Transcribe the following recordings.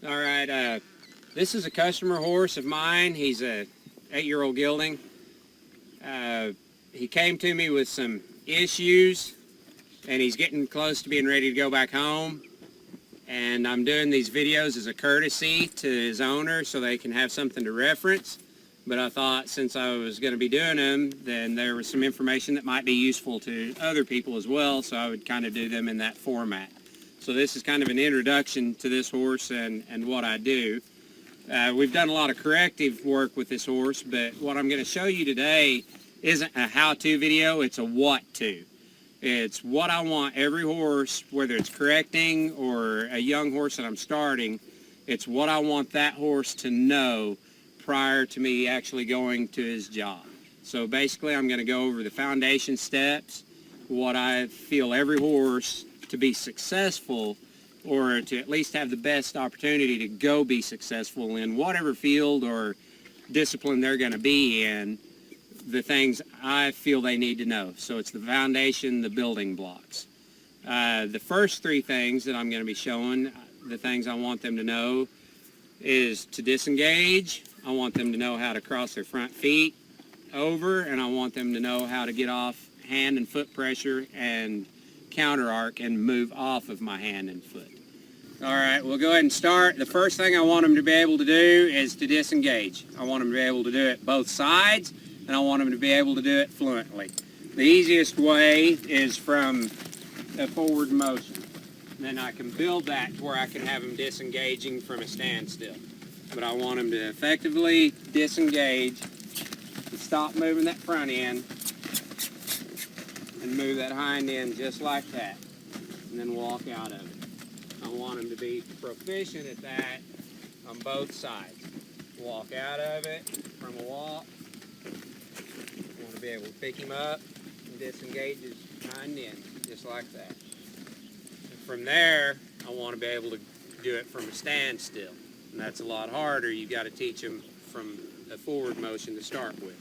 All right, this is a customer horse of mine. He's a 8-year-old gelding. He came to me with some issues, and he's getting close to being ready to go back home. And I'm doing these videos as a courtesy to his owner so they can have something to reference. But I thought since I was going to be doing them, then there was some information that might be useful to other people as well, so I would kind of do them in that format. So this is kind of an introduction to this horse and what I do. We've done a lot of corrective work with this horse, but what I'm going to show you today isn't a how-to video, it's a what-to. It's what I want every horse, whether it's correcting or a young horse that I'm starting, it's what I want that horse to know prior to me actually going to his job. So basically I'm going to go over the foundation steps, what I feel every horse to be successful or to at least have the best opportunity to go be successful in whatever field or discipline they're going to be in, the things I feel they need to know. So it's the foundation, the building blocks. The first three things that I'm going to be showing, the things I want them to know, is to disengage. I want them to know how to cross their front feet over, and I want them to know how to get off hand and foot pressure and counter arc and move off of my hand and foot. All right, we'll go ahead and start. The first thing I want them to be able to do is to disengage. I want them to be able to do it both sides, and I want them to be able to do it fluently. The easiest way is from a forward motion. Then I can build that to where I can have them disengaging from a standstill. But I want them to effectively disengage and stop moving that front end and move that hind end just like that, and then walk out of it. I want them to be proficient at that on both sides. Walk out of it from a walk. I want to be able to pick him up and disengage his hind end just like that. And from there, I want to be able to do it from a standstill. And that's a lot harder. You've got to teach them from a forward motion to start with.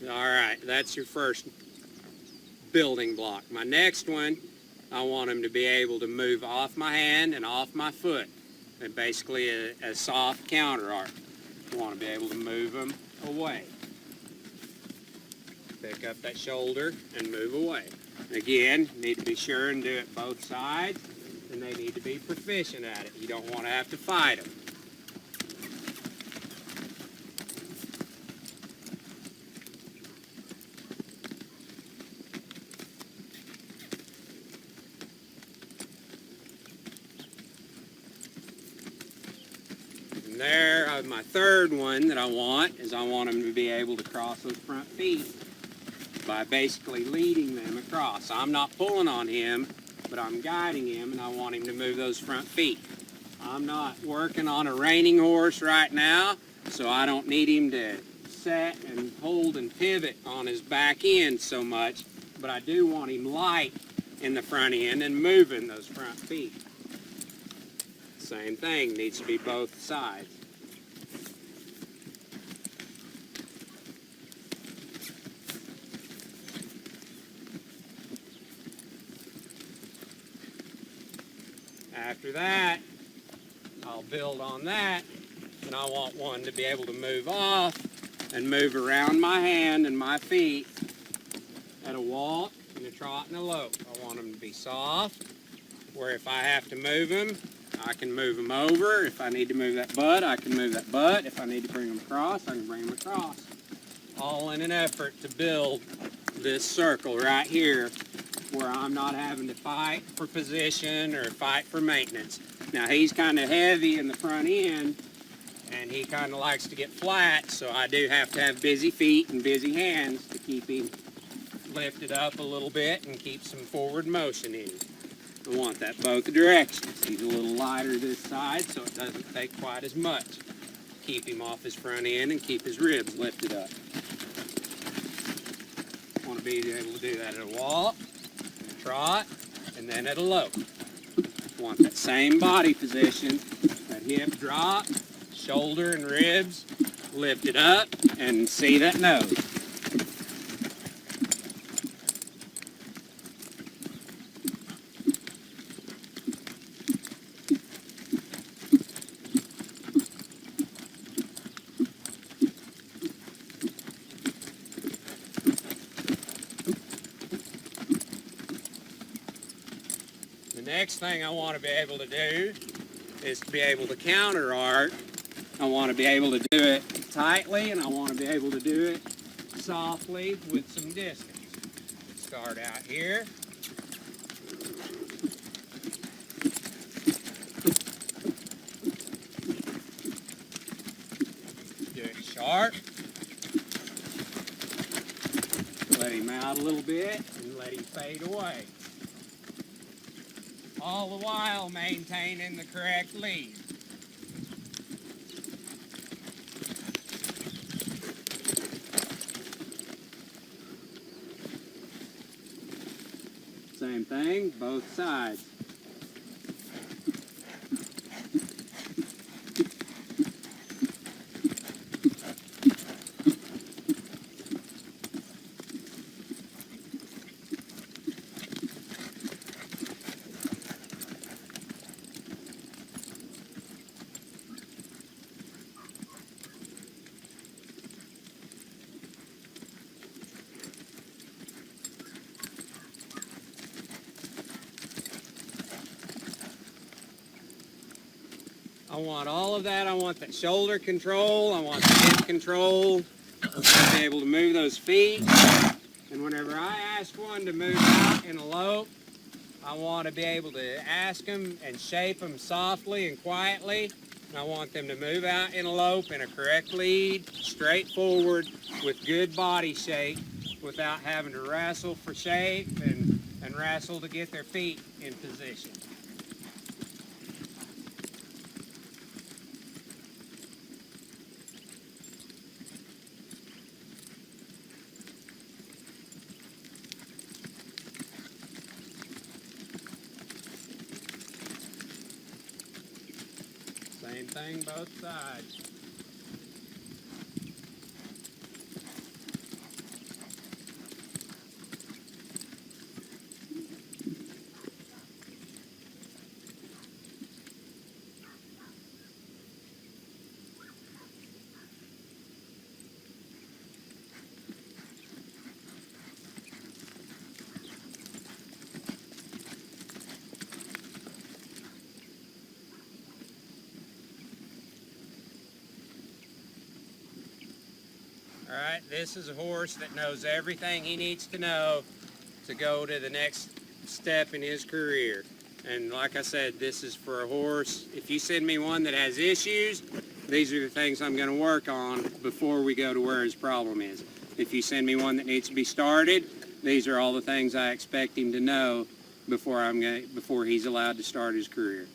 All right, that's your first building block. My next one, I want them to be able to move off my hand and off my foot. And basically a soft counter arc. You want to be able to move them away. Pick up that shoulder and move away. Again, you need to be sure and do it both sides, and they need to be proficient at it. You don't want to have to fight them. There, my third one that I want is I want them to be able to cross those front feet by basically leading them across. I'm not pulling on him, but I'm guiding him, and I want him to move those front feet. I'm not working on a reining horse right now, so I don't need him to set and hold and pivot on his back end so much, but I do want him light in the front end and moving those front feet. Same thing, needs to be both sides. After that, I'll build on that, and I want one to be able to move off and move around my hand and my feet at a walk, and a trot, and a lope. I want them to be soft, where if I have to move them, I can move them over. If I need to move that butt, I can move that butt. If I need to bring them across, I can bring them across. All in an effort to build this circle right here where I'm not having to fight for position or fight for maintenance. Now he's kind of heavy in the front end and he kind of likes to get flat, so I do have to have busy feet and busy hands to keep him lifted up a little bit and keep some forward motion in him. I want that both directions. He's a little lighter this side, so it doesn't take quite as much. Keep him off his front end and keep his ribs lifted up. I want to be able to do that at a walk, a trot, and then at a lope. I want that same body position, that hip drop, shoulder and ribs, lift it up, and see that nose. The next thing I want to be able to do is to be able to counter arc. I want to be able to do it tightly, and I want to be able to do it softly with some distance. Start out here. Do it sharp. Let him out a little bit and let him fade away. All the while maintaining the correct lead. Same thing, both sides. I want all of that. I want that shoulder control. I want the hip control. I want to be able to move those feet. And whenever I ask one to move out and elope, I want to be able to ask them and shape them softly and quietly. And I want them to move out and elope in a correct lead, straightforward, with good body shape, without having to wrestle for shape and wrestle to get their feet in position. Same thing, both sides. All right, this is a horse that knows everything he needs to know to go to the next step in his career. And like I said, this is for a horse. If you send me one that has issues, these are the things I'm going to work on before we go to where his problem is. If you send me one that needs to be started, these are all the things I expect him to know before he's allowed to start his career.